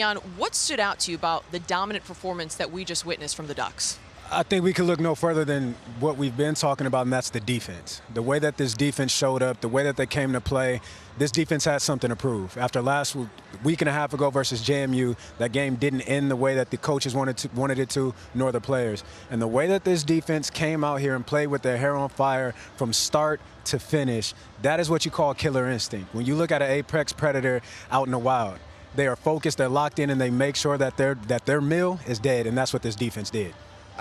Jan, what stood out to you about the dominant performance that we just witnessed from the Ducks? I think we could look no further than what we've been talking about, and that's the defense. The way that this defense showed up, the way that they came to play, this defense had something to prove. After last week and a half ago versus JMU, that game didn't end the way that the coaches wanted it to, nor the players. And the way that this defense came out here and played with their hair on fire from start to finish, that is what you call killer instinct. When you look at an apex predator out in the wild, they are focused, they're locked in, and they make sure that their meal is dead, and that's what this defense did.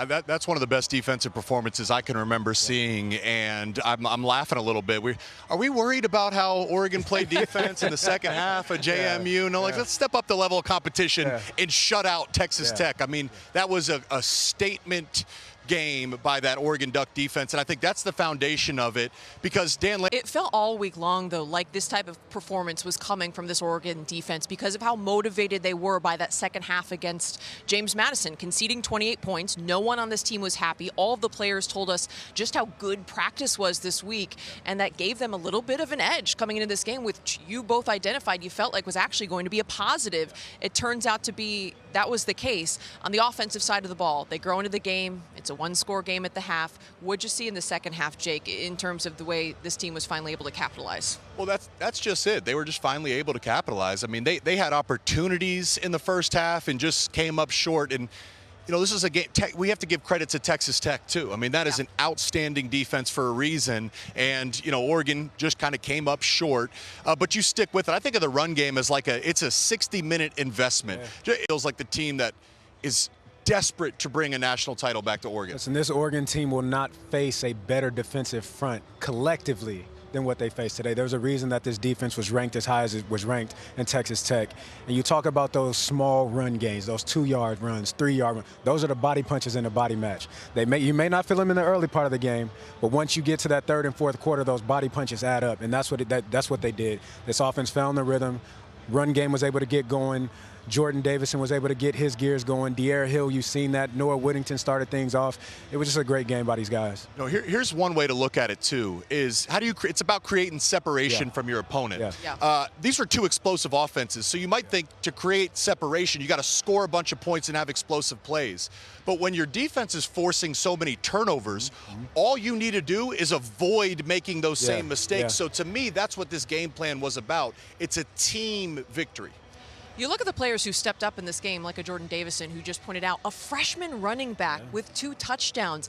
That's one of the best defensive performances I can remember seeing, and I'm laughing a little bit. Are we worried about how Oregon played defense in the second half of JMU? No, let's step up the level of competition and shut out Texas Tech. I mean, that was a statement game by that Oregon Duck defense, and I think that's the foundation of it, because it felt all week long, though, like this type of performance was coming from this Oregon defense because of how motivated they were by that second half against James Madison, conceding 28 points. No one on this team was happy. All of the players told us just how good practice was this week, and that gave them a little bit of an edge coming into this game, which you both identified you felt like was actually going to be a positive. It turns out to be that was the case. On the offensive side of the ball, they grow into the game. It's a one-score game at the half. What'd you see in the second half, Jake, in terms of the way this team was finally able to capitalize? Well, that's just it. They were just finally able to capitalize. I mean, they had opportunities in the first half and just came up short. And, you know, this is a game we have to give credit to Texas Tech, too. I mean, that is an outstanding defense for a reason. And, you know, Oregon just kind of came up short. But you stick with it. I think of the run game as like it's a 60-minute investment. It feels like the team that is desperate to bring a national title back to Oregon. Listen, this Oregon team will not face a better defensive front collectively than what they face today. There's a reason that this defense was ranked as high as it was ranked in Texas Tech. And you talk about those small run gains, those 2-yard runs, 3-yard runs. Those are the body punches in the body match. You may not feel them in the early part of the game, but once you get to that third and fourth quarter, those body punches add up, and that's what they did. This offense found the rhythm. Run game was able to get going. Jordan Davison was able to get his gears going. De'Aaron Hill, you've seen that. Noah Whittington started things off. It was just a great game by these guys. No, here's one way to look at it, too, is how do you it's about creating separation from your opponent. These were two explosive offenses, so you might think to create separation, you got to score a bunch of points and have explosive plays. But when your defense is forcing so many turnovers, all you need to do is avoid making those same mistakes. So to me, that's what this game plan was about. It's a team victory. You look at the players who stepped up in this game, like a Jordan Davison, who just pointed out a freshman running back with 2 touchdowns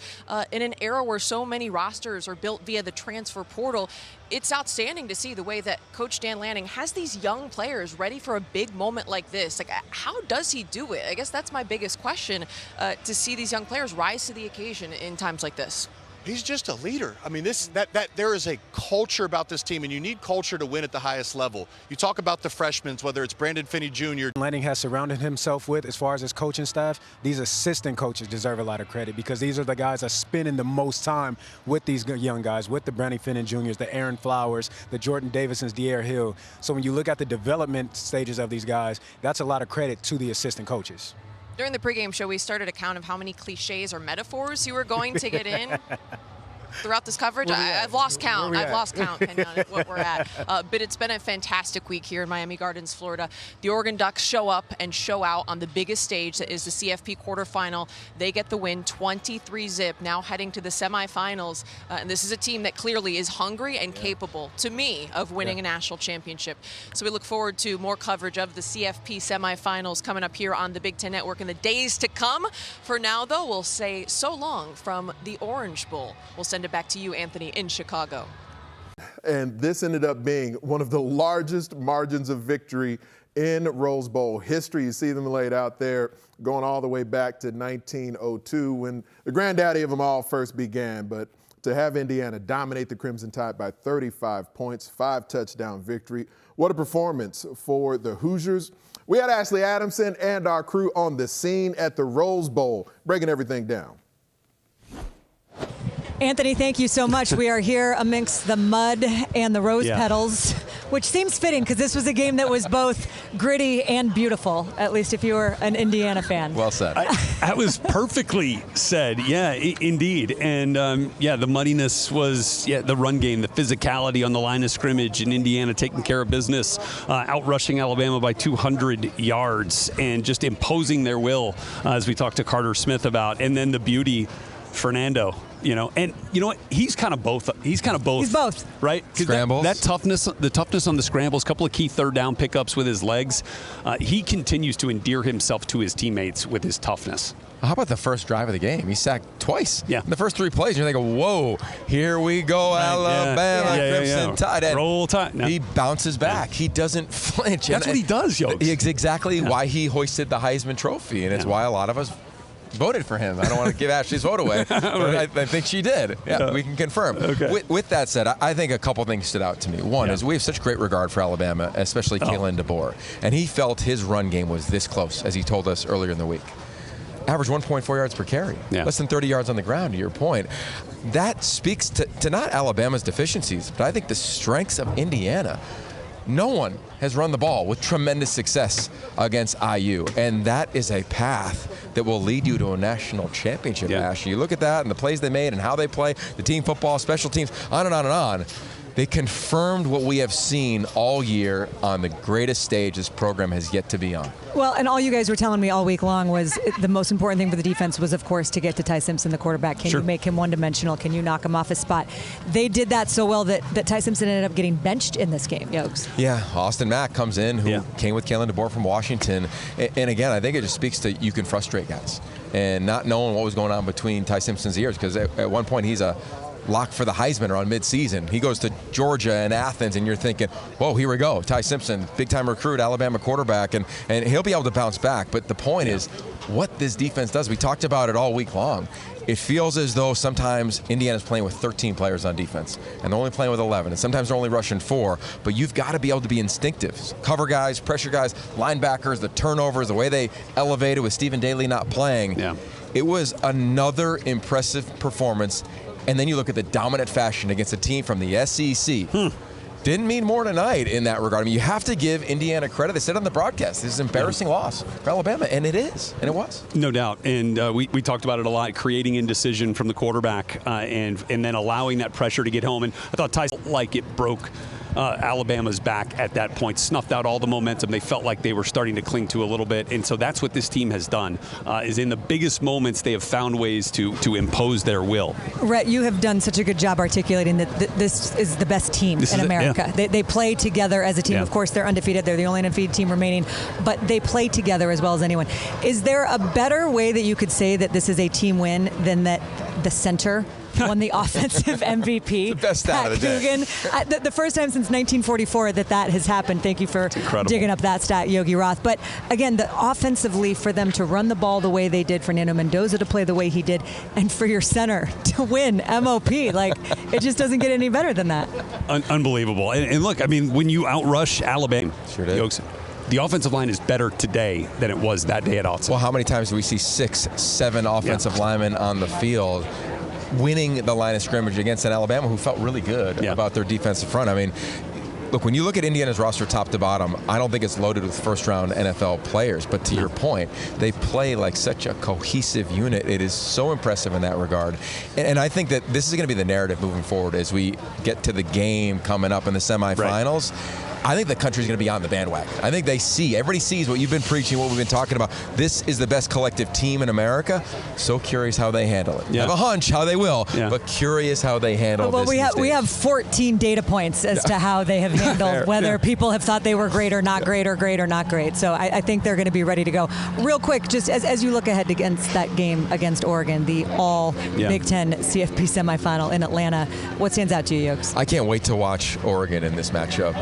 in an era where so many rosters are built via the transfer portal. It's outstanding to see the way that Coach Dan Lanning has these young players ready for a big moment like this. Like, how does he do it? I guess that's my biggest question, to see these young players rise to the occasion in times like this. He's just a leader. I mean, there is a culture about this team, and you need culture to win at the highest level. You talk about the freshmen, whether it's Brandon Finney Jr. Lanning has surrounded himself with, as far as his coaching staff, these assistant coaches deserve a lot of credit, because these are the guys that spending the most time with these young guys, with the Brandon Finney Jr.'s, the Aaron Flowers, the Jordan Davisons, De'Aaron Hill. So when you look at the development stages of these guys, that's a lot of credit to the assistant coaches. During the pregame show, we started a count of how many cliches or metaphors you were going to get in throughout this coverage. I've lost count. I've lost count, depending on what we're at. But it's been a fantastic week here in Miami Gardens, Florida. The Oregon Ducks show up and show out on the biggest stage, that is the CFP quarterfinal. They get the win, 23-zip, now heading to the semifinals. And this is a team that clearly is hungry and capable, to me, of winning a national championship. So we look forward to more coverage of the CFP semifinals coming up here on the Big Ten Network in the days to come. For now, though, we'll say so long from the Orange Bowl. We'll send it back to you, Anthony, in Chicago. And this ended up being one of the largest margins of victory in Rose Bowl history. You see them laid out there going all the way back to 1902 when the granddaddy of them all first began. But to have Indiana dominate the Crimson Tide by 35 points, 5-touchdown victory. What a performance for the Hoosiers. We had Ashley Adamson and our crew on the scene at the Rose Bowl, breaking everything down. Anthony, thank you so much. We are here amongst the mud and the rose petals which seems fitting because this was a game that was both gritty and beautiful, at least if you were an Indiana fan. Well said. That was perfectly said. Yeah, indeed. And the muddiness was the run game, the physicality on the line of scrimmage, and Indiana taking care of business, outrushing Alabama by 200 yards and just imposing their will, as we talked to Carter Smith about. And then the beauty, Fernando. And you know what? He's kind of both. He's both. Right? Scrambles. That toughness, the toughness on the scrambles, a couple of key third down pickups with his legs. He continues to endear himself to his teammates with his toughness. How about the first drive of the game? He sacked twice. Yeah. In the first 3 plays, you're thinking, whoa, here we go, Alabama, Crimson Tide. And Roll Tide. No. He bounces back. He doesn't flinch. That's what he does, Yokes. It's exactly why he hoisted the Heisman Trophy, and it's why a lot of us voted for him. I don't want to give Ashley's vote away, but I think she did. Yeah, we can confirm. Okay. With that said, I think a couple things stood out to me. One is we have such great regard for Alabama, especially Kalen DeBoer, and he felt his run game was this close, as he told us earlier in the week. Average 1.4 yards per carry, less than 30 yards on the ground, to your point. That speaks to not Alabama's deficiencies, but I think the strengths of Indiana. No one has run the ball with tremendous success against IU, and that is a path that will lead you to a national championship, Ash. You look at that and the plays they made and how they play, the team football, special teams, on and on and on. They confirmed what we have seen all year on the greatest stage this program has yet to be on. Well, and all you guys were telling me all week long was the most important thing for the defense was, of course, to get to Ty Simpson, the quarterback. Can you make him one-dimensional? Can you knock him off his spot? They did that so well that Ty Simpson ended up getting benched in this game, Yokes. Yeah, Austin Mack comes in, who came with Kalen DeBoer from Washington. And again, I think it just speaks to you can frustrate guys. And not knowing what was going on between Ty Simpson's ears, because at one point he's a lock for the Heisman around midseason. He goes to Georgia and Athens, and you're thinking, whoa, here we go. Ty Simpson, big-time recruit, Alabama quarterback, and he'll be able to bounce back. But the point is what this defense does. We talked about it all week long. It feels as though sometimes Indiana's playing with 13 players on defense, and they're only playing with 11, and sometimes they're only rushing 4, but you've got to be able to be instinctive. Cover guys, pressure guys, linebackers, the turnovers, the way they elevated with Stephen Daly not playing. Yeah. It was another impressive performance. And then you look at the dominant fashion against a team from the SEC. Didn't mean more tonight in that regard. I mean, you have to give Indiana credit. They said on the broadcast, this is an embarrassing loss for Alabama, and it is, and it was. No doubt, and we talked about it a lot, creating indecision from the quarterback and then allowing that pressure to get home. And I thought Ty, like it broke Alabama's back at that point, snuffed out all the momentum they felt like they were starting to cling to a little bit. And so that's what this team has done, is in the biggest moments they have found ways to impose their will. Rhett, you have done such a good job articulating that this is the best team in America. They play together as a team. Of course, they're undefeated. They're the only undefeated team remaining, but they play together as well as anyone. Is there a better way that you could say that this is a team win than that the center won the offensive MVP? The best stat of the day. The first time since 1944 that has happened. Thank you for digging up that stat, Yogi Roth. But again, offensively, for them to run the ball the way they did, Fernando Mendoza to play the way he did, and for your center to win MOP, it just doesn't get any better than that. Unbelievable. And look, I mean, when you outrush Alabama, Yokes, the offensive line is better today than it was that day at Autzen. Well, how many times do we see 6, 7 offensive linemen on the field winning the line of scrimmage against an Alabama who felt really good about their defensive front? I mean, look, when you look at Indiana's roster top to bottom, I don't think it's loaded with first-round NFL players. But to your point, they play like such a cohesive unit. It is so impressive in that regard. And I think that this is going to be the narrative moving forward as we get to the game coming up in the semifinals. I think the country's going to be on the bandwagon. I think everybody sees what you've been preaching, what we've been talking about. This is the best collective team in America. So curious how they handle it. I have a hunch how they will, but curious how they handle this. We have 14 data points as to how they have handled whether people have thought they were great or not great or great or not great. So I think they're going to be ready to go. Real quick, just as you look ahead against that game against Oregon, the all Big Ten CFP semifinal in Atlanta, what stands out to you, Yokes? I can't wait to watch Oregon in this matchup.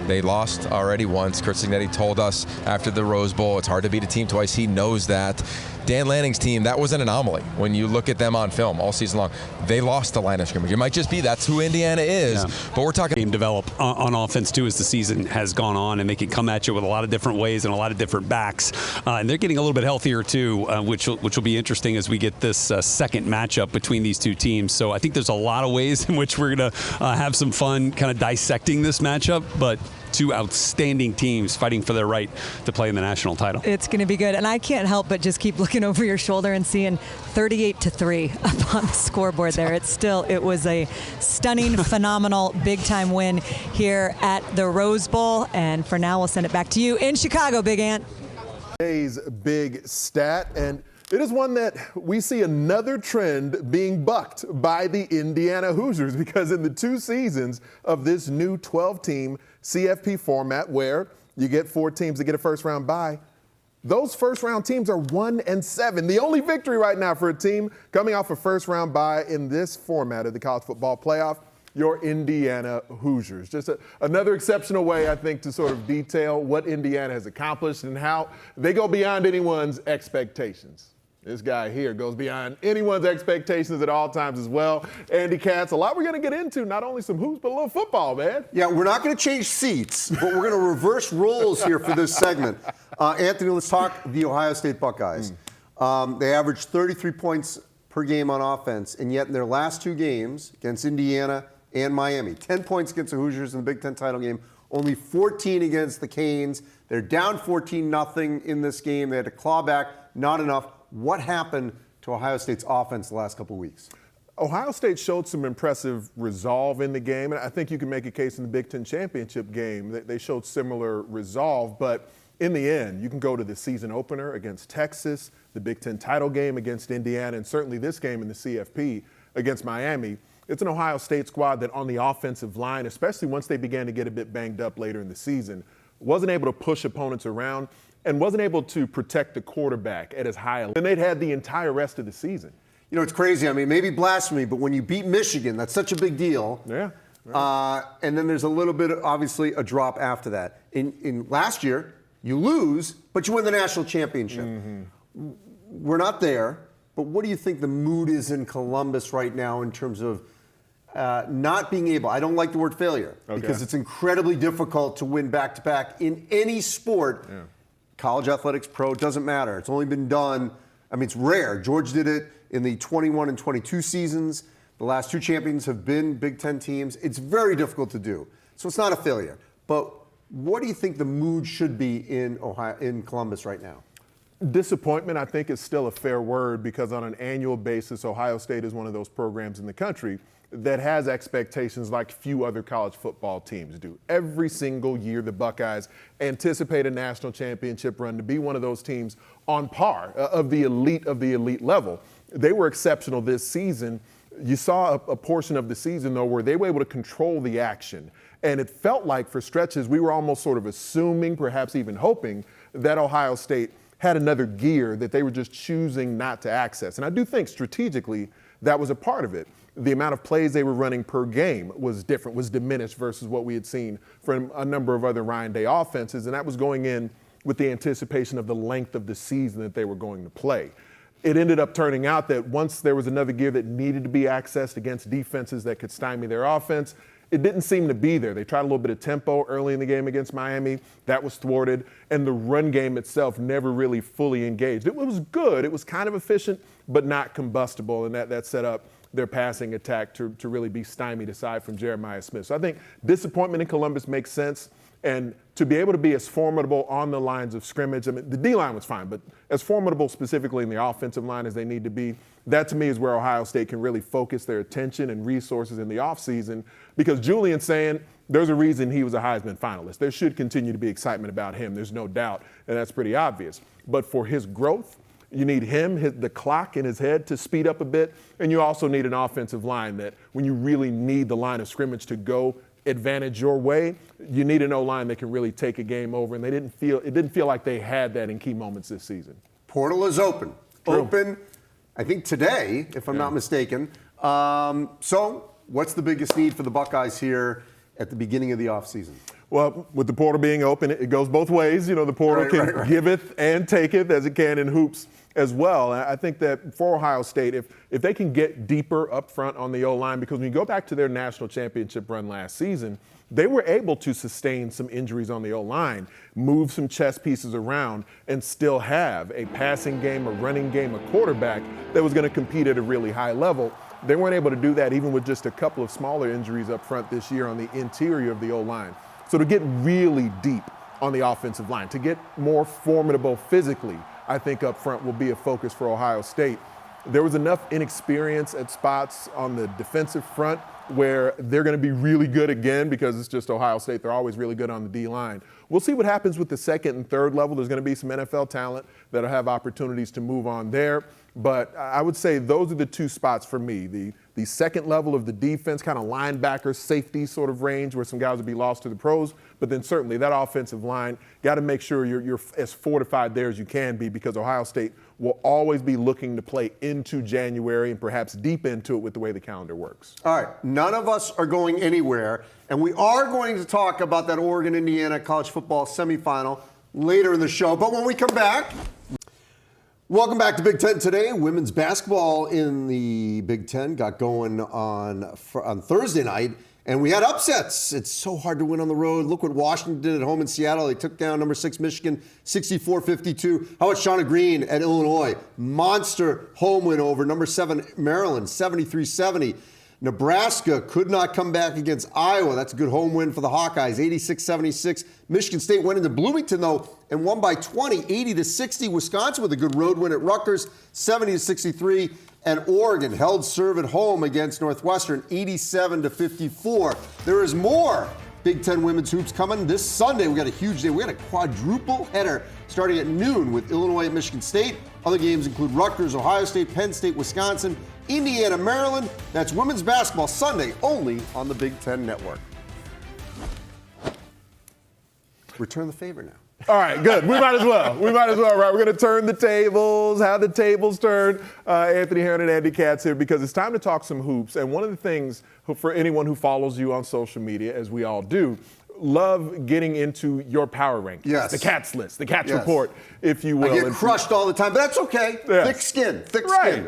They lost already once. Kurt Signetti told us after the Rose Bowl, it's hard to beat a team twice. He knows that. Dan Lanning's team, that was an anomaly. When you look at them on film all season long, they lost the line of scrimmage. It might just be that's who Indiana is, but we're talking game develop on offense too as the season has gone on, and they can come at you with a lot of different ways and a lot of different backs, and they're getting a little bit healthier too, which will be interesting as we get this second matchup between these two teams. So I think there's a lot of ways in which we're going to have some fun kind of dissecting this matchup, but two outstanding teams fighting for their right to play in the national title. It's going to be good. And I can't help but just keep looking over your shoulder and seeing 38-3 up on the scoreboard there. It was a stunning, phenomenal, big-time win here at the Rose Bowl. And for now, we'll send it back to you in Chicago, Big Ant. Today's big stat, and it is one that we see another trend being bucked by the Indiana Hoosiers, because in the 2 seasons of this new 12-team CFP format where you get 4 teams that get a first-round bye, those first-round teams are 1-7. The only victory right now for a team coming off a first-round bye in this format of the college football playoff, your Indiana Hoosiers. Just another exceptional way, I think, to sort of detail what Indiana has accomplished and how they go beyond anyone's expectations. This guy here goes beyond anyone's expectations at all times as well. Andy Katz, a lot we're going to get into, not only some hoops, but a little football, man. Yeah, we're not going to change seats, but we're going to reverse roles here for this segment. Anthony, let's talk the Ohio State Buckeyes. They averaged 33 points per game on offense, and yet in their last 2 games against Indiana and Miami, 10 points against the Hoosiers in the Big Ten title game, only 14 against the Canes. They're down 14-0 in this game. They had to claw back, not enough. What happened to Ohio State's offense the last couple of weeks? Ohio State showed some impressive resolve in the game, and I think you can make a case in the Big Ten championship game that they showed similar resolve. But in the end, you can go to the season opener against Texas, the Big Ten title game against Indiana, and certainly this game in the CFP against Miami. It's an Ohio State squad that on the offensive line, especially once they began to get a bit banged up later in the season, wasn't able to push opponents around and wasn't able to protect the quarterback at as high a level. And they'd had the entire rest of the season. You know, it's crazy. I mean, maybe blasphemy, but when you beat Michigan, that's such a big deal. Yeah. And then there's a little bit, obviously, a drop after that. In last year, you lose, but you win the national championship. We're not there, but what do you think the mood is in Columbus right now in terms of not being able, I don't like the word failure, because it's incredibly difficult to win back-to-back in any sport. Yeah. College athletics, pro, doesn't matter. It's only been done, I mean, it's rare. George did it in the 21 and 22 seasons. The last 2 champions have been Big Ten teams. It's very difficult to do. So it's not a failure. But what do you think the mood should be in Columbus right now? Disappointment, I think, is still a fair word, because on an annual basis, Ohio State is one of those programs in the country that has expectations like few other college football teams do. Every single year, the Buckeyes anticipate a national championship run to be one of those teams on par of the elite level. They were exceptional this season. You saw a portion of the season, though, where they were able to control the action. And it felt like for stretches we were almost sort of assuming, perhaps even hoping, that Ohio State had another gear that they were just choosing not to access. And I do think strategically that was a part of it. The amount of plays they were running per game was different, was diminished versus what we had seen from a number of other Ryan Day offenses, and that was going in with the anticipation of the length of the season that they were going to play. It ended up turning out that once there was another gear that needed to be accessed against defenses that could stymie their offense, it didn't seem to be there. They tried a little bit of tempo early in the game against Miami. That was thwarted, and the run game itself never really fully engaged. It was good. It was kind of efficient, but not combustible, and that set up their passing attack to really be stymied aside from Jeremiah Smith. So I think disappointment in Columbus makes sense. And to be able to be as formidable on the lines of scrimmage, I mean, the D-line was fine, but as formidable specifically in the offensive line as they need to be, that to me is where Ohio State can really focus their attention and resources in the offseason, because Julian's saying there's a reason he was a Heisman finalist. There should continue to be excitement about him. There's no doubt, and that's pretty obvious. But for his growth, you need the clock in his head to speed up a bit, and you also need an offensive line that when you really need the line of scrimmage to go advantage your way, you need an O-line that can really take a game over, and it didn't feel like they had that in key moments this season. Portal is open. True. Open, I think today, if I'm not mistaken. So what's the biggest need for the Buckeyes here at the beginning of the offseason? Well, with the portal being open, it goes both ways. You know, the portal can giveth and taketh as it can in hoops as well. And I think that for Ohio State, if they can get deeper up front on the O-line, because when you go back to their national championship run last season, they were able to sustain some injuries on the O-line, move some chess pieces around, and still have a passing game, a running game, a quarterback that was going to compete at a really high level. They weren't able to do that even with just a couple of smaller injuries up front this year on the interior of the O-line. So to get really deep on the offensive line, to get more formidable physically, I think up front will be a focus for Ohio State. There was enough inexperience at spots on the defensive front where they're going to be really good again because it's just Ohio State. They're always really good on the D-line. We'll see what happens with the second and third level. There's going to be some NFL talent that'll have opportunities to move on there. But I would say those are the two spots for me. The second level of the defense, kind of linebacker, safety sort of range where some guys will be lost to the pros. But then certainly that offensive line, got to make sure you're as fortified there as you can be because Ohio State will always be looking to play into January and perhaps deep into it with the way the calendar works. All right, none of us are going anywhere, and we are going to talk about that Oregon-Indiana college football semifinal later in the show. But when we come back, welcome back to Big Ten Today. Women's basketball in the Big Ten got going on Thursday night, and we had upsets. It's so hard to win on the road. Look what Washington did at home in Seattle. They took down number 6 Michigan 64-52. How about Shauna Green at Illinois? Monster home win over number 7 Maryland 73-70. Nebraska could not come back against Iowa. That's a good home win for the Hawkeyes, 86-76. Michigan State went into Bloomington, though, and won by 20, 80-60. Wisconsin with a good road win at Rutgers, 70-63. And Oregon held serve at home against Northwestern, 87-54. There is more Big Ten women's hoops coming this Sunday. We got a huge day. We got a quadruple header starting at noon with Illinois at Michigan State. Other games include Rutgers, Ohio State, Penn State, Wisconsin, Indiana, Maryland. That's women's basketball Sunday only on the Big Ten Network. Return the favor now. All right, good. We might as well. Right? We're going to turn the tables, have the tables turned. Anthony Herron and Andy Katz here because it's time to talk some hoops. And one of the things for anyone who follows you on social media, as we all do, love getting into your power rankings. Yes. The Katz list, the Katz report, if you will. I get crushed all the time, but that's okay. Yes. Thick skin.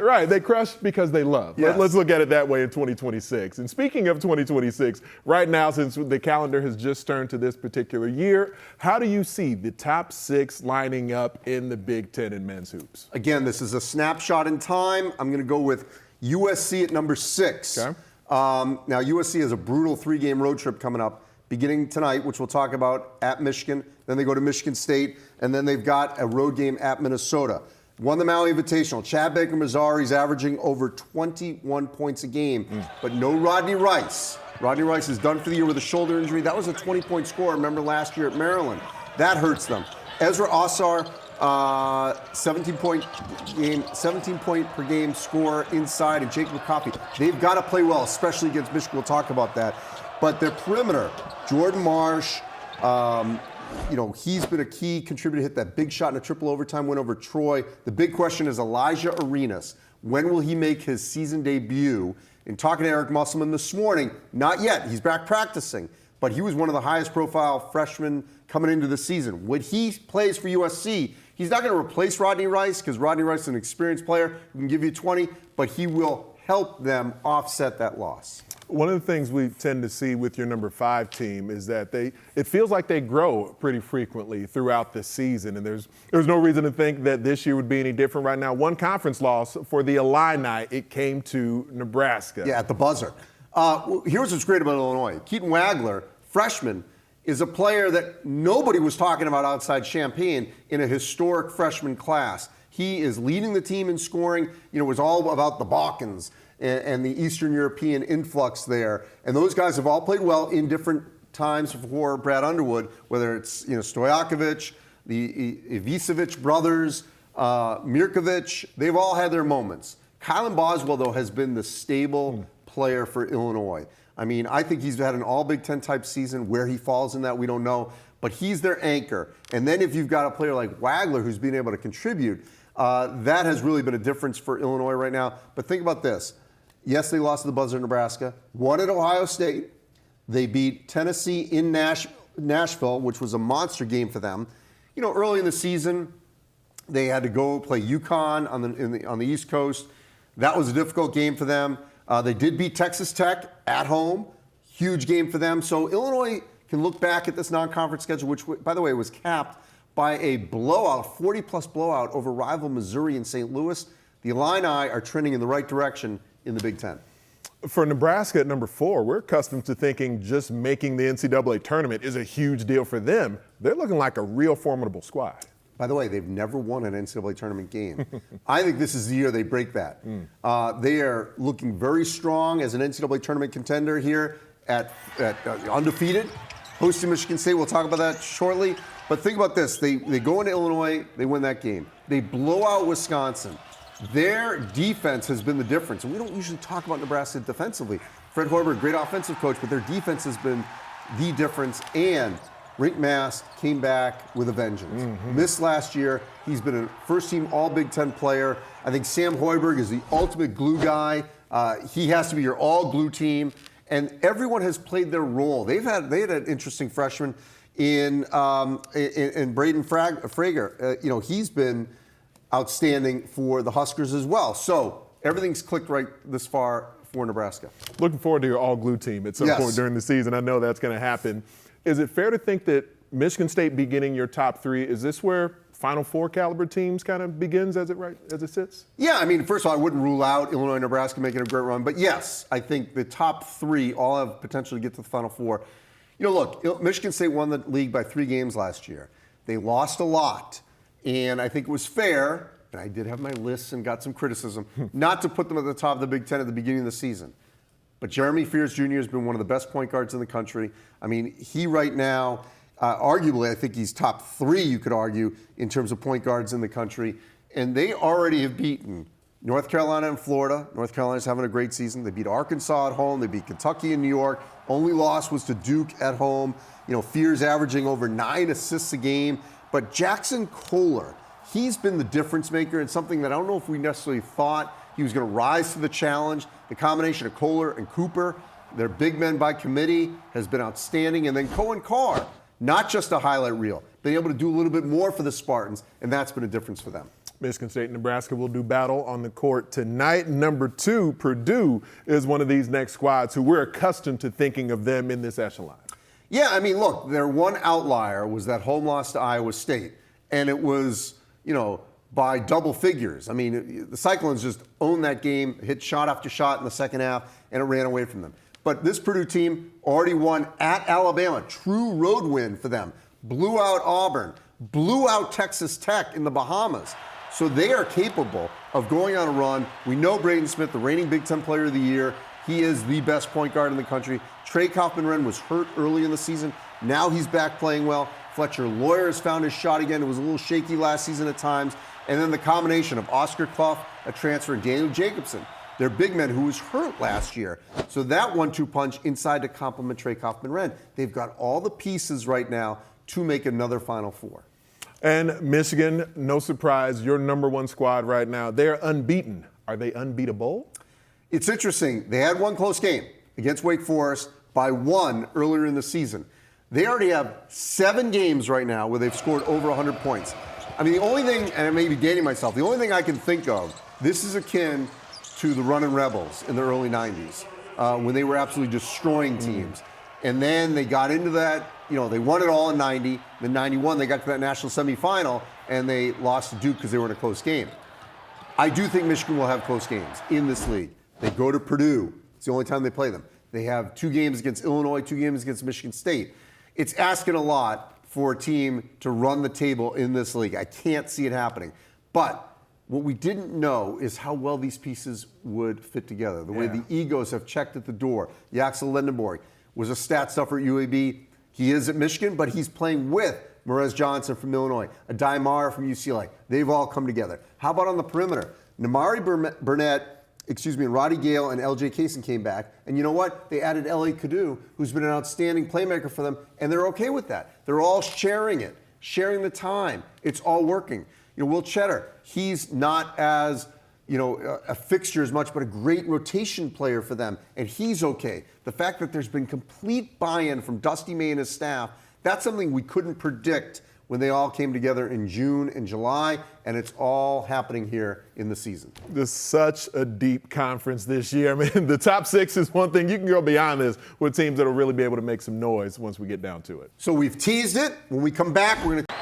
Right. They crush because they love. Yes. Let's look at it that way in 2026. And speaking of 2026, right now, since the calendar has just turned to this particular year, how do you see the top 6 lining up in the Big Ten in men's hoops? Again, this is a snapshot in time. I'm going to go with USC at number 6. Okay. Now, USC has a brutal 3-game road trip coming up, beginning tonight, which we'll talk about, at Michigan. Then they go to Michigan State, and then they've got a road game at Minnesota. Won the Maui Invitational. Chad Baker-Mazari's averaging over 21 points a game, but no Rodney Rice. Rodney Rice is done for the year with a shoulder injury. That was a 20-point score, remember, last year at Maryland. That hurts them. Ezra Osar, 17-point per game score inside, and Jacob McCoffey. They've got to play well, especially against Michigan. We'll talk about that. But their perimeter, Jordan Marsh, he's been a key contributor, hit that big shot in a triple overtime win over Troy. The big question is Elijah Arenas. When will he make his season debut? In talking to Eric Musselman this morning, not yet. He's back practicing. But he was one of the highest profile freshmen coming into the season. When he plays for USC, he's not going to replace Rodney Rice because Rodney Rice is an experienced player who can give you 20, but he will help them offset that loss. One of the things we tend to see with your number 5 team is that it feels like they grow pretty frequently throughout the season, and there's no reason to think that this year would be any different right now. One conference loss for the Illini, it came to Nebraska. Yeah, at the buzzer. Here's what's great about Illinois. Keaton Wagler, freshman, is a player that nobody was talking about outside Champaign in a historic freshman class. He is leading the team in scoring. It was all about the Balkans and the Eastern European influx there. And those guys have all played well in different times for Brad Underwood, whether it's Stojakovic, the Ivicevic brothers, Mirkovic. They've all had their moments. Kylan Boswell, though, has been the stable player for Illinois. I mean, I think he's had an all Big Ten type season. Where he falls in that, we don't know. But he's their anchor. And then if you've got a player like Wagler who's been able to contribute, that has really been a difference for Illinois right now. But think about this. Yes, they lost to the buzzer in Nebraska. Won at Ohio State. They beat Tennessee in Nashville, which was a monster game for them. Early in the season, they had to go play UConn on the East Coast. That was a difficult game for them. They did beat Texas Tech at home. Huge game for them. So Illinois can look back at this non-conference schedule, which, by the way, was capped by a blowout, 40-plus blowout over rival Missouri and St. Louis. The Illini are trending in the right direction in the Big Ten. For Nebraska at number 4, we're accustomed to thinking just making the NCAA tournament is a huge deal for them. They're looking like a real formidable squad. By the way, they've never won an NCAA tournament game. I think this is the year they break that. They are looking very strong as an NCAA tournament contender here at undefeated, hosting Michigan State. We'll talk about that shortly. But think about this. They go into Illinois, they win that game. They blow out Wisconsin. Their defense has been the difference. And we don't usually talk about Nebraska defensively. Fred Hoiberg, great offensive coach, but their defense has been the difference. And Rick Mast came back with a vengeance. Missed last year. He's been a first-team All-Big Ten player. I think Sam Hoiberg is the ultimate glue guy. He has to be your all-glue team. And everyone has played their role. They had an interesting freshman in Braden Frager. He's been outstanding for the Huskers as well. So everything's clicked right this far for Nebraska. Looking forward to your all-glue team at some point during the season. I know that's going to happen. Is it fair to think that Michigan State beginning your top 3, is this where Final Four caliber teams kind of begins as it sits? Yeah, I mean, first of all, I wouldn't rule out Illinois and Nebraska making a great run. But yes, I think the top 3 all have potential to get to the Final Four. Look, Michigan State won the league by 3 games last year. They lost a lot. And I think it was fair, and I did have my lists and got some criticism, not to put them at the top of the Big Ten at the beginning of the season. But Jeremy Fears Jr. has been one of the best point guards in the country. I mean, he right now, arguably, I think he's top 3, you could argue, in terms of point guards in the country. And they already have beaten North Carolina and Florida. North Carolina's having a great season. They beat Arkansas at home. They beat Kentucky and New York. Only loss was to Duke at home. Fears averaging over 9 assists a game. But Jackson Kohler, he's been the difference maker and something that I don't know if we necessarily thought he was going to rise to the challenge. The combination of Kohler and Cooper, their big men by committee, has been outstanding. And then Cohen Carr, not just a highlight reel, been able to do a little bit more for the Spartans, and that's been a difference for them. Michigan State and Nebraska will do battle on the court tonight. Number 2, Purdue is one of these next squads who we're accustomed to thinking of them in this echelon. Yeah, I mean, look, their one outlier was that home loss to Iowa State, and it was, by double figures. I mean, the Cyclones just owned that game, hit shot after shot in the second half, and it ran away from them. But this Purdue team already won at Alabama, true road win for them. Blew out Auburn, blew out Texas Tech in the Bahamas. So they are capable of going on a run. We know Braden Smith, the reigning Big Ten Player of the Year. He is the best point guard in the country. Trey Kaufman-Renn was hurt early in the season. Now he's back playing well. Fletcher Loyer has found his shot again. It was a little shaky last season at times. And then the combination of Oscar Clough, a transfer, and Daniel Jacobson, their big men who was hurt last year. So that 1-2 punch inside to complement Trey Kaufman-Renn. They've got all the pieces right now to make another Final Four. And Michigan, no surprise, your number 1 squad right now. They're unbeaten. Are they unbeatable? It's interesting. They had one close game against Wake Forest by 1 earlier in the season. They already have 7 games right now where they've scored over 100 points. I mean, the only thing, and I may be dating myself, the only thing I can think of, this is akin to the Runnin' Rebels in the early 90s when they were absolutely destroying teams. And then they got into that, they won it all in 90. Then 91, they got to that national semifinal, and they lost to Duke because they were in a close game. I do think Michigan will have close games in this league. They go to Purdue. It's the only time they play them. They have 2 games against Illinois, 2 games against Michigan State. It's asking a lot for a team to run the table in this league. I can't see it happening. But what we didn't know is how well these pieces would fit together. The way the egos have checked at the door. Yaxel Lendenborg was a stat stuffer at UAB. He is at Michigan, but he's playing with Morez Johnson from Illinois, Adai Mara from UCLA. They've all come together. How about on the perimeter? Namari Burnett, and Roddy Gale and LJ Kaysen came back. And you know what? They added L.A. Kadu, who's been an outstanding playmaker for them, and they're okay with that. They're all sharing it, sharing the time. It's all working. Will Cheddar, he's not as, a fixture as much, but a great rotation player for them, and he's okay. The fact that there's been complete buy-in from Dusty May and his staff, that's something we couldn't predict when they all came together in June and July, and it's all happening here in the season. This is such a deep conference this year. I mean, the top 6 is one thing. You can go beyond this with teams that will really be able to make some noise once we get down to it. So we've teased it. When we come back, we're going to...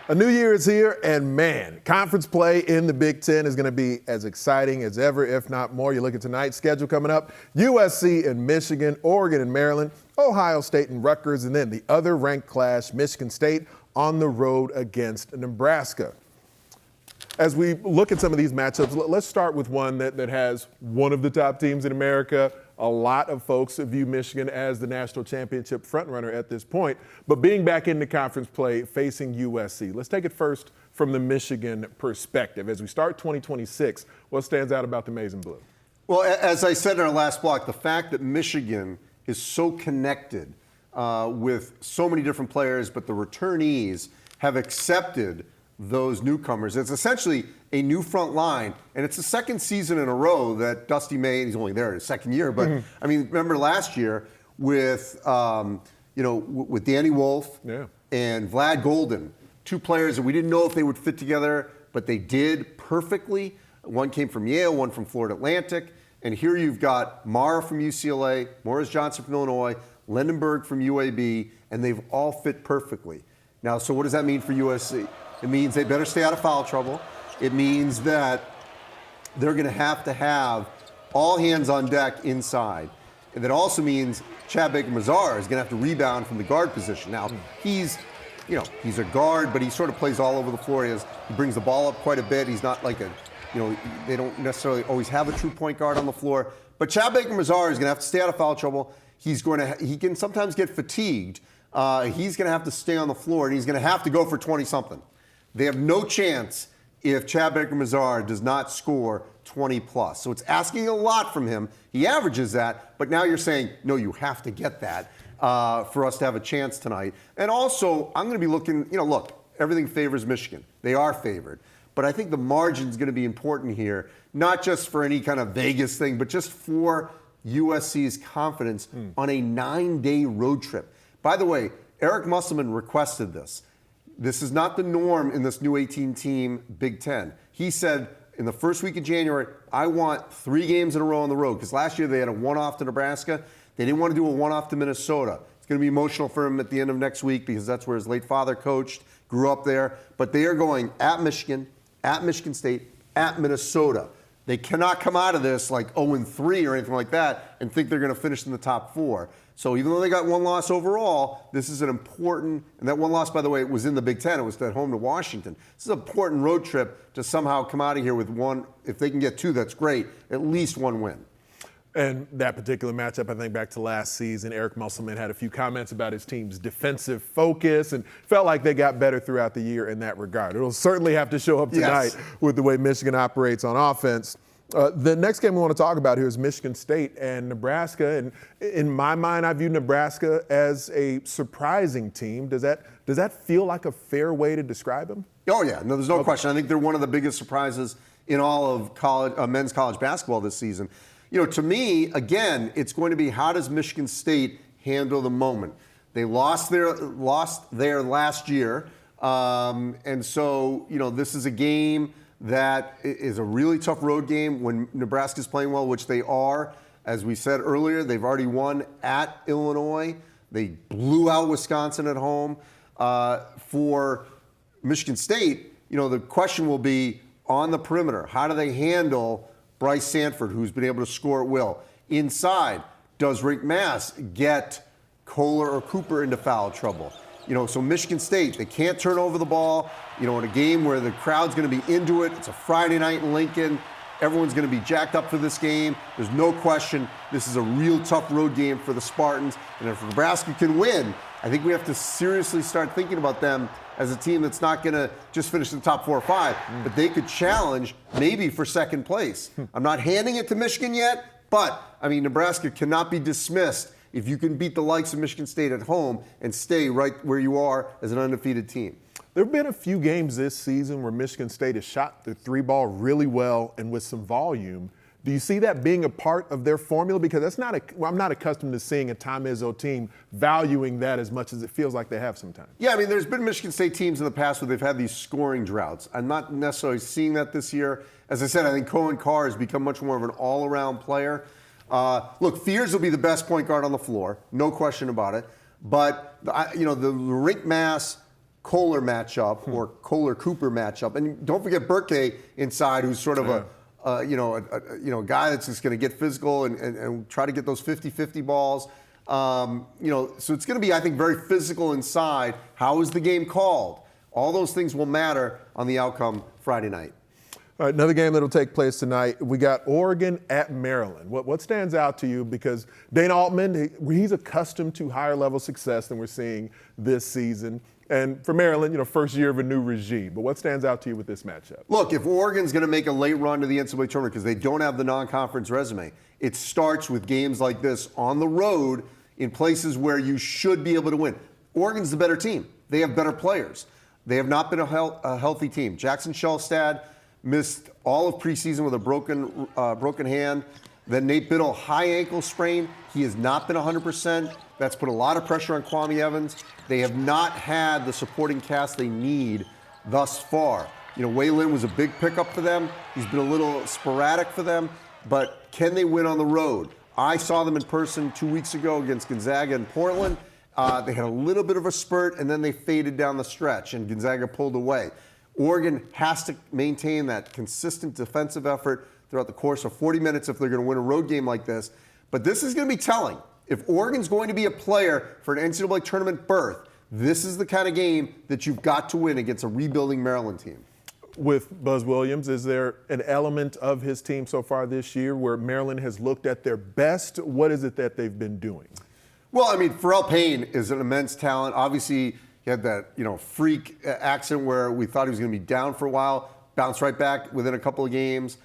A new year is here, and man, conference play in the Big Ten is going to be as exciting as ever, if not more. You look at tonight's schedule coming up: USC and Michigan, Oregon and Maryland, Ohio State and Rutgers, and then the other ranked clash, Michigan State, on the road against Nebraska. As we look at some of these matchups, let's start with one that has one of the top teams in America. A lot of folks view Michigan as the national championship frontrunner at this point. But being back into conference play, facing USC. Let's take it first from the Michigan perspective. As we start 2026, what stands out about the Maize and Blue? Well, as I said in our last block, the fact that Michigan is so connected with so many different players, but the returnees have accepted those newcomers. It's essentially a new front line, and it's the second season in a row that Dusty May, he's only there in his second year, but I mean, remember last year with with Danny Wolf and Vlad Golden, two players that we didn't know if they would fit together, but they did perfectly. One came from Yale, one from Florida Atlantic, and here you've got Mara from UCLA, Morris Johnson from Illinois, Lindenberg from UAB, and they've all fit perfectly. Now, so what does that mean for USC? It means they better stay out of foul trouble. It means that they're going to have all hands on deck inside. And that also means Chad Baker-Mazar is going to have to rebound from the guard position. Now, he's a guard, but he sort of plays all over the floor. He brings the ball up quite a bit. He's not like they don't necessarily always have a true point guard on the floor. But Chad Baker-Mazar is going to have to stay out of foul trouble. He can sometimes get fatigued. He's going to have to stay on the floor, and he's going to have to go for 20-something. They have no chance if Chad Baker-Mazar does not score 20+. So it's asking a lot from him. He averages that, but now you're saying, no, you have to get that for us to have a chance tonight. And also, I'm going to be looking, look, everything favors Michigan. They are favored. But I think the margin is going to be important here, not just for any kind of Vegas thing, but just for USC's confidence on a 9-day road trip. By the way, Eric Musselman requested this. This is not the norm in this new 18-team Big Ten. He said in the first week of January, I want 3 games in a row on the road, because last year they had a one-off to Nebraska. They didn't want to do a one-off to Minnesota. It's going to be emotional for him at the end of next week because that's where his late father coached, grew up there. But they are going at Michigan State, at Minnesota. They cannot come out of this like 0-3 or anything like that and think they're going to finish in the top 4. So even though they got one loss overall, this is an important, and that one loss, by the way, was in the Big Ten. It was at home to Washington. This is an important road trip to somehow come out of here with one. If they can get 2, that's great. At least 1 win. And that particular matchup, I think back to last season, Eric Musselman had a few comments about his team's defensive focus and felt like they got better throughout the year in that regard. It'll certainly have to show up tonight with the way Michigan operates on offense. The next game we want to talk about here is Michigan State and Nebraska. And in my mind, I view Nebraska as a surprising team. Does that feel like a fair way to describe them? Oh, yeah. No, there's no question. I think they're one of the biggest surprises in all of men's college basketball this season. To me, again, it's going to be how does Michigan State handle the moment? They lost there last year. And so, this is a game that is a really tough road game when Nebraska's playing well, which they are. As we said earlier, they've already won at Illinois. They blew out Wisconsin at home. For Michigan State, the question will be on the perimeter. How do they handle Bryce Sanford, who's been able to score at will? Inside, does Rick Mass get Kohler or Cooper into foul trouble? So Michigan State, they can't turn over the ball, in a game where the crowd's going to be into it. It's a Friday night in Lincoln. Everyone's going to be jacked up for this game. There's no question this is a real tough road game for the Spartans. And if Nebraska can win, I think we have to seriously start thinking about them as a team that's not going to just finish in the top 4 or 5, but they could challenge maybe for second place. I'm not handing it to Michigan yet, but, Nebraska cannot be dismissed if you can beat the likes of Michigan State at home and stay right where you are as an undefeated team. There have been a few games this season where Michigan State has shot the 3-ball really well and with some volume. Do you see that being a part of their formula? Because I'm not accustomed to seeing a Tom Izzo team valuing that as much as it feels like they have sometimes. Yeah, there's been Michigan State teams in the past where they've had these scoring droughts. I'm not necessarily seeing that this year. As I said, I think Cohen Carr has become much more of an all-around player. Look, Fears will be the best point guard on the floor, no question about it. But, the Rick Mass Kohler matchup or Kohler-Cooper matchup. And don't forget Burke inside, who's sort of a guy that's just going to get physical and try to get those 50-50 balls. So it's going to be, I think, very physical inside. How is the game called? All those things will matter on the outcome Friday night. All right, another game that will take place tonight. We got Oregon at Maryland. What stands out to you? Because Dana Altman, he's accustomed to higher level success than we're seeing this season. And for Maryland, first year of a new regime. But what stands out to you with this matchup? Look, if Oregon's going to make a late run to the NCAA tournament because they don't have the non-conference resume, it starts with games like this on the road in places where you should be able to win. Oregon's the better team. They have better players. They have not been a healthy team. Jackson Shellstad missed all of preseason with a broken hand. Then Nate Biddle, high ankle sprain. He has not been 100%. That's put a lot of pressure on Kwame Evans. They have not had the supporting cast they need thus far. Wei Lin was a big pickup for them. He's been a little sporadic for them. But can they win on the road? I saw them in person 2 weeks ago against Gonzaga in Portland. They had a little bit of a spurt, and then they faded down the stretch, and Gonzaga pulled away. Oregon has to maintain that consistent defensive effort throughout the course of 40 minutes if they're going to win a road game like this. But this is going to be telling. If Oregon's going to be a player for an NCAA tournament berth, this is the kind of game that you've got to win against a rebuilding Maryland team. With Buzz Williams, is there an element of his team so far this year where Maryland has looked at their best? What is it that they've been doing? Well, Pharrell Payne is an immense talent. Obviously, he had that, freak accident where we thought he was going to be down for a while, bounced right back within a couple of games.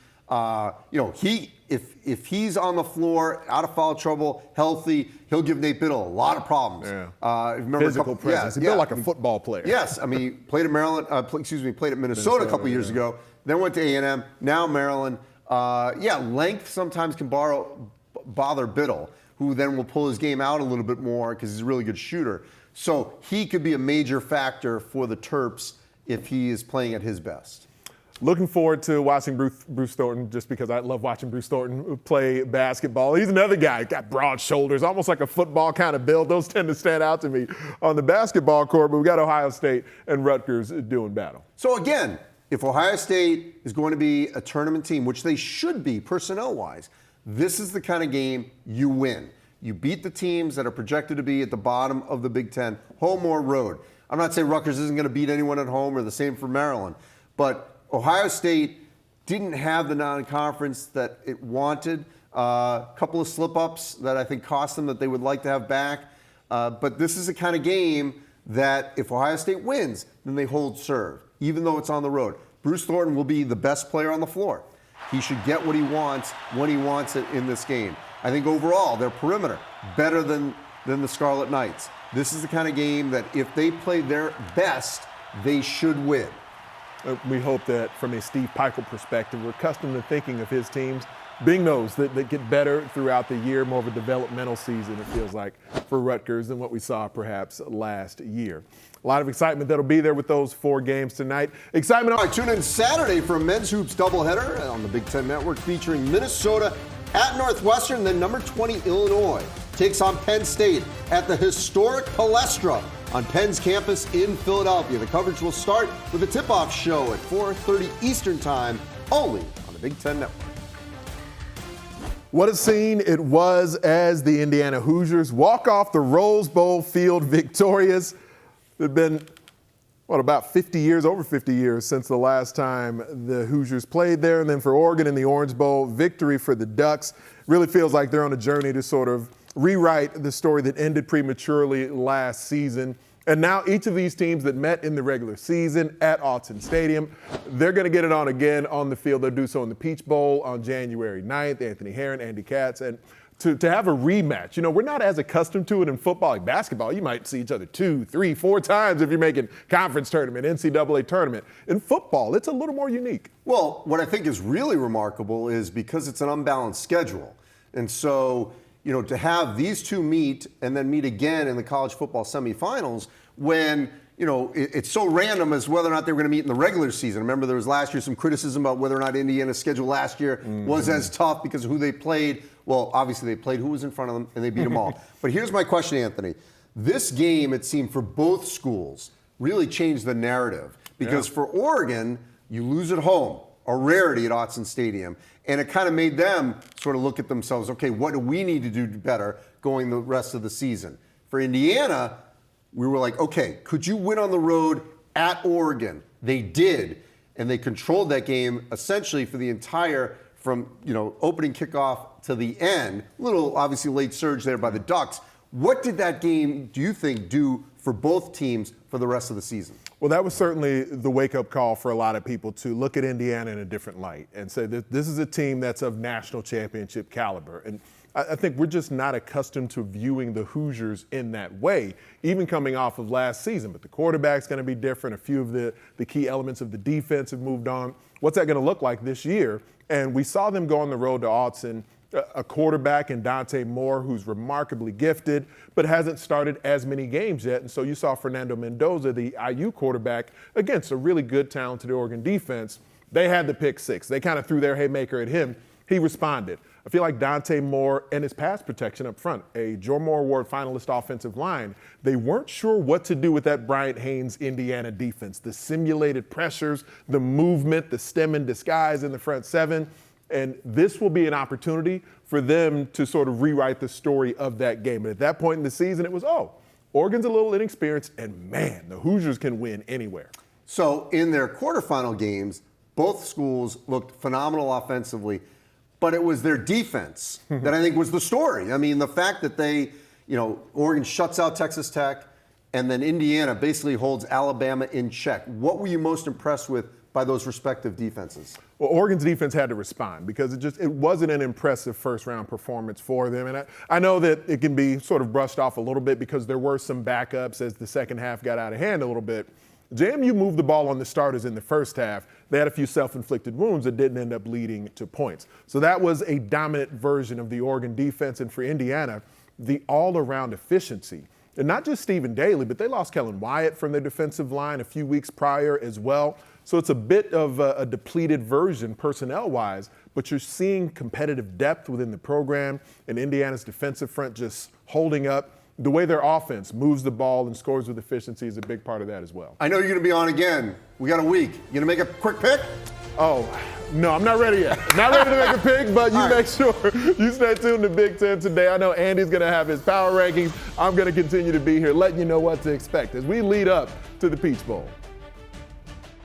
If he's on the floor, out of foul trouble, healthy, he'll give Nate Biddle a lot of problems. Yeah. Physical presence. He built like a football player. Yes, he played at Maryland. Played at Minnesota a couple years ago. Then went to A&M. Now Maryland. Length sometimes can bother Biddle, who then will pull his game out a little bit more because he's a really good shooter. So he could be a major factor for the Terps if he is playing at his best. Looking forward to watching Bruce Thornton, just because I love watching Bruce Thornton play basketball. He's another guy, got broad shoulders, almost like a football kind of build. Those tend to stand out to me on the basketball court, but we got Ohio State and Rutgers doing battle. So again, if Ohio State is going to be a tournament team, which they should be personnel-wise, this is the kind of game you win. You beat the teams that are projected to be at the bottom of the Big Ten, home or road. I'm not saying Rutgers isn't going to beat anyone at home, or the same for Maryland, but Ohio State didn't have the non-conference that it wanted. A couple of slip-ups that I think cost them that they would like to have back. But this is the kind of game that if Ohio State wins, then they hold serve, even though it's on the road. Bruce Thornton will be the best player on the floor. He should get what he wants when he wants it in this game. I think overall, their perimeter, better than the Scarlet Knights. This is the kind of game that if they play their best, they should win. We hope that from a Steve Peichel perspective, we're accustomed to thinking of his teams being those that get better throughout the year, more of a developmental season, it feels like, for Rutgers than what we saw perhaps last year. A lot of excitement that'll be there with those 4 games tonight. Excitement. All right, tune in Saturday for a men's hoops doubleheader on the Big Ten Network featuring Minnesota at Northwestern, then number 20 Illinois takes on Penn State at the historic Palestra on Penn's campus in Philadelphia. The coverage will start with a tip-off show at 4:30 Eastern Time, only on the Big Ten Network. What a scene it was as the Indiana Hoosiers walk off the Rose Bowl field victorious. It had been, about 50 years, over 50 years since the last time the Hoosiers played there. And then for Oregon in the Orange Bowl, victory for the Ducks. Really feels like they're on a journey to sort of rewrite the story that ended prematurely last season. And now each of these teams that met in the regular season at Autzen Stadium, they're going to get it on again on the field. They'll do so in the Peach Bowl on January 9th. Anthony Herron, Andy Katz, and to have a rematch. We're not as accustomed to it in football. Like basketball, you might see each other 2, 3, 4 times if you're making conference tournament, NCAA tournament. In football, it's a little more unique. Well, what I think is really remarkable is because it's an unbalanced schedule. And so, to have these two meet and then meet again in the college football semifinals when, it's so random as whether or not they were going to meet in the regular season. Remember, there was last year some criticism about whether or not Indiana's schedule last year was as tough because of who they played. Well, obviously they played who was in front of them, and they beat them all. But here's my question, Anthony. This game, it seemed for both schools, really changed the narrative. Because for Oregon, you lose at home, a rarity at Autzen Stadium. And it kind of made them sort of look at themselves, okay, what do we need to do better going the rest of the season? For Indiana, we were like, okay, could you win on the road at Oregon? They did. And they controlled that game essentially for the entire, from opening kickoff to the end. Little, obviously, late surge there by the Ducks. What did that game, do you think, do for both teams for the rest of the season? Well, that was certainly the wake-up call for a lot of people to look at Indiana in a different light and say that this is a team that's of national championship caliber. And I think we're just not accustomed to viewing the Hoosiers in that way, even coming off of last season. But the quarterback's going to be different. A few of the key elements of the defense have moved on. What's that going to look like this year? And we saw them go on the road to Autzen, a quarterback in Dante Moore who's remarkably gifted, but hasn't started as many games yet. And so you saw Fernando Mendoza, the IU quarterback, against a really good, talented Oregon defense. They had the pick six. They kind of threw their haymaker at him. He responded. I feel like Dante Moore and his pass protection up front, a Joe Moore Award finalist offensive line, they weren't sure what to do with that Bryant Haynes Indiana defense. The simulated pressures, the movement, the stem and disguise in the front seven. And this will be an opportunity for them to sort of rewrite the story of that game. And at that point in the season, it was, Oregon's a little inexperienced, and man, the Hoosiers can win anywhere. So in their quarterfinal games, both schools looked phenomenal offensively, but it was their defense that I think was the story. I mean, the fact that they, Oregon shuts out Texas Tech, and then Indiana basically holds Alabama in check. What were you most impressed with by those respective defenses? Well, Oregon's defense had to respond because it wasn't an impressive first-round performance for them. And I know that it can be sort of brushed off a little bit because there were some backups as the second half got out of hand a little bit. JMU moved the ball on the starters in the first half. They had a few self-inflicted wounds that didn't end up leading to points. So that was a dominant version of the Oregon defense. And for Indiana, the all-around efficiency. And not just Stephen Daly, but they lost Kellen Wyatt from their defensive line a few weeks prior as well. So it's a bit of a depleted version personnel-wise, but you're seeing competitive depth within the program and Indiana's defensive front just holding up. The way their offense moves the ball and scores with efficiency is a big part of that as well. I know you're going to be on again. We got a week. You going to make a quick pick? Oh, no, I'm not ready yet. Not ready to make a pick, but you make sure you stay tuned to Big Ten today. I know Andy's going to have his power rankings. I'm going to continue to be here letting you know what to expect as we lead up to the Peach Bowl.